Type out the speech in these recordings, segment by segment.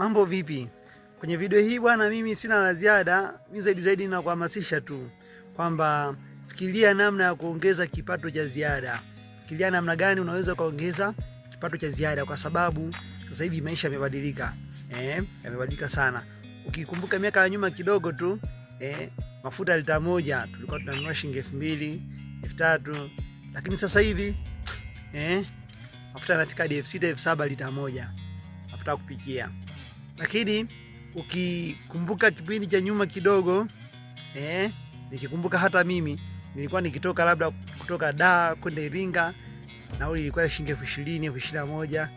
Mambo vipi? Kwenye video hii bwana, mimi sina la ziada. Mimi zaidi na kuhamasisha tu kwamba fikiria namna ya kuongeza kipato cha ziada. Fikiria namna gani unaweza kuongeza kipato cha ziada, kwa sababu sasa hivi maisha yamebadilika. Yamebadilika sana. Ukikumbuka miaka ya nyuma kidogo tu, mafuta lita moja tulikuwa tunanunua shilingi 2000, 3000, lakini sasa hivi mafuta yanafika hadi 6000, 7000 lita moja. Mafuta kupikia. Lakini ukikumbuka kipindi cha nyuma kidogo, nikikumbuka hata mimi nilikuwa nikitoka labda kutoka Dar kwenda Iringa, nauli ilikuwa shilingi 20,000, 21,000,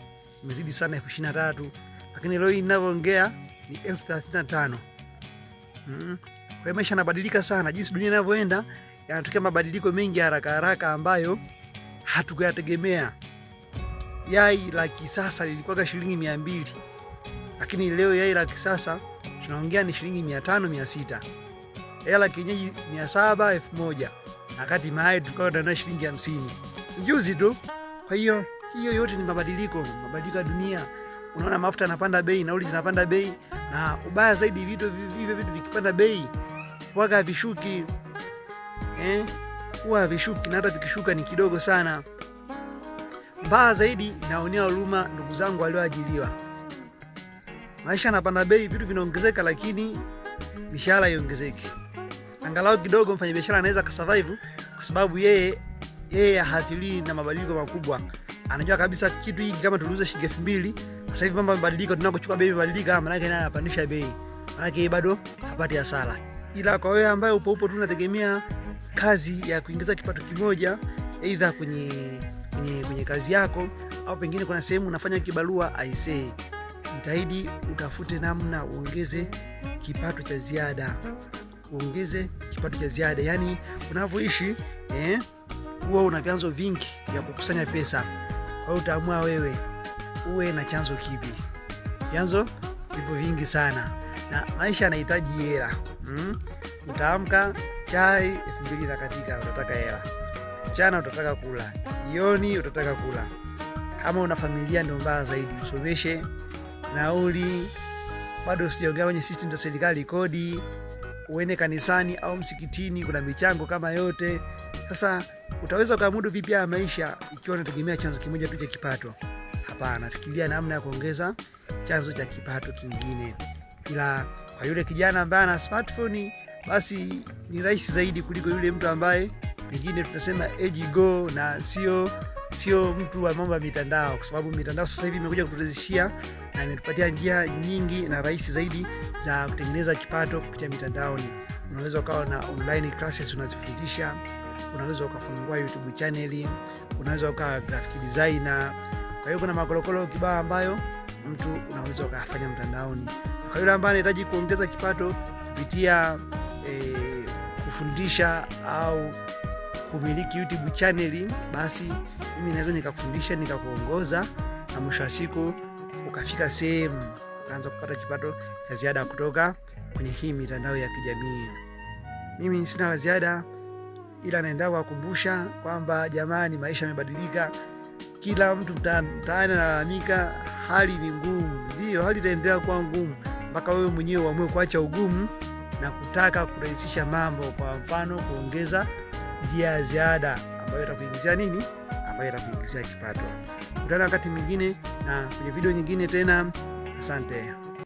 imezidi sana 23,000, lakini leo ninavyoongea ni 35,000. Kwa hiyo maisha yanabadilika sana, jinsi dunia inavyoenda yanatokea mabadiliko mengi haraka haraka ambayo hatukuyategemea. Yai la kisasa lilikuwa shilingi 200, lakini leo yai la kisasa tunaongea ni shilingi 500, 600. Yai la kienyeji 700, 1000, wakati mayai tulikuwa tunanunua shilingi 50 juzi tu. Kwa hiyo yote ni mabadiliko ya dunia. Unaona mafuta yanapanda bei, nauli zinapanda bei, na ubaya zaidi vitu vikipanda bei waga vishuki. Huwa vishuki, na hata vikishuka ni kidogo sana. Mbaya zaidi, naonea huruma ndugu zangu walioajiriwa. Maisha yanapanda bei, vitu vinaongezeka, lakini mishahara iongezeke. Angalau kidogo mfanyabiashara anaweza kusurvive, kwa sababu yeye hathiri na mabadiliko makubwa. Anajua kabisa kitu hiki kama tuliuza shilingi 2000, sasa hivi mambo yamebadilika, tunakochukua bei imebadilika, maana yake naye anapandisha bei. Maana yake bado hapati hasara. Ila kwa wewe ambaye upo tu unategemea kazi ya kuingiza kipato kimoja, aidha kwenye kazi yako, au pengine kuna sehemu unafanya kibarua, aisee, jitahidi utafute namna uongeze kipato cha ziada. Uongeze kipato cha ziada. Yaani unavyoishi huwa una vyanzo vingi vya kukusanya pesa. Kwa hiyo utaamua wewe uwe na chanzo kipi. Vyanzo vipo vingi sana, na maisha yanahitaji hela. Utaamka chai 2000 na katika, utataka hela. Mchana utataka kula, jioni utataka kula. Kama una familia ndio mbaya zaidi, usomeshe, nauli, bado usiongea kwenye system za serikali, kodi, uende kanisani au msikitini, kuna michango kama yote. Sasa utaweza kumudu vipi ya maisha ikiwa unategemea chanzo kimoja tu cha kipato? Hapana, fikiria namna ya kuongeza chanzo cha kipato kingine. Ila kwa yule kijana ambaye ana smartphone, basi ni rahisi zaidi kuliko yule mtu ambaye pengine tunasema age go, na sio mtu wa mambo ya mitandao, kwa sababu mitandao sasa hivi imekuja kuturahisishia na imetupatia njia nyingi na rahisi zaidi za kutengeneza kipato kupitia mitandaoni. Unaweza ukawa na online classes unazifundisha, unaweza ukafungua YouTube channel, unaweza ukawa graphic designer. Kwa hiyo kuna makolokolo kibao ambayo mtu unaweza ukafanya mtandaoni. Kwa yule ambaye anahitaji kuongeza kipato kupitia kufundisha au kumiliki YouTube channel, basi mimi naweza nikakufundisha, nikakuongoza, na mwisho wa siku ukafika sehemu ukaanza kupata kipato cha ziada kutoka kwenye hii mitandao ya kijamii. Mimi sina la ziada, ila naenda kukumbusha kwamba jamani, maisha yamebadilika. Kila mtu mtaani analalamika hali ni ngumu. Ndio, hali itaendelea kuwa ngumu mpaka wewe mwenyewe uamue kuacha ugumu na kutaka kurahisisha mambo. Kwa mfano, kuongeza njia ya ziada ambayo itakuingizia nini? Ambayo itakuingizia kipato. Tutana wakati mwingine na kwenye video nyingine tena. Asante.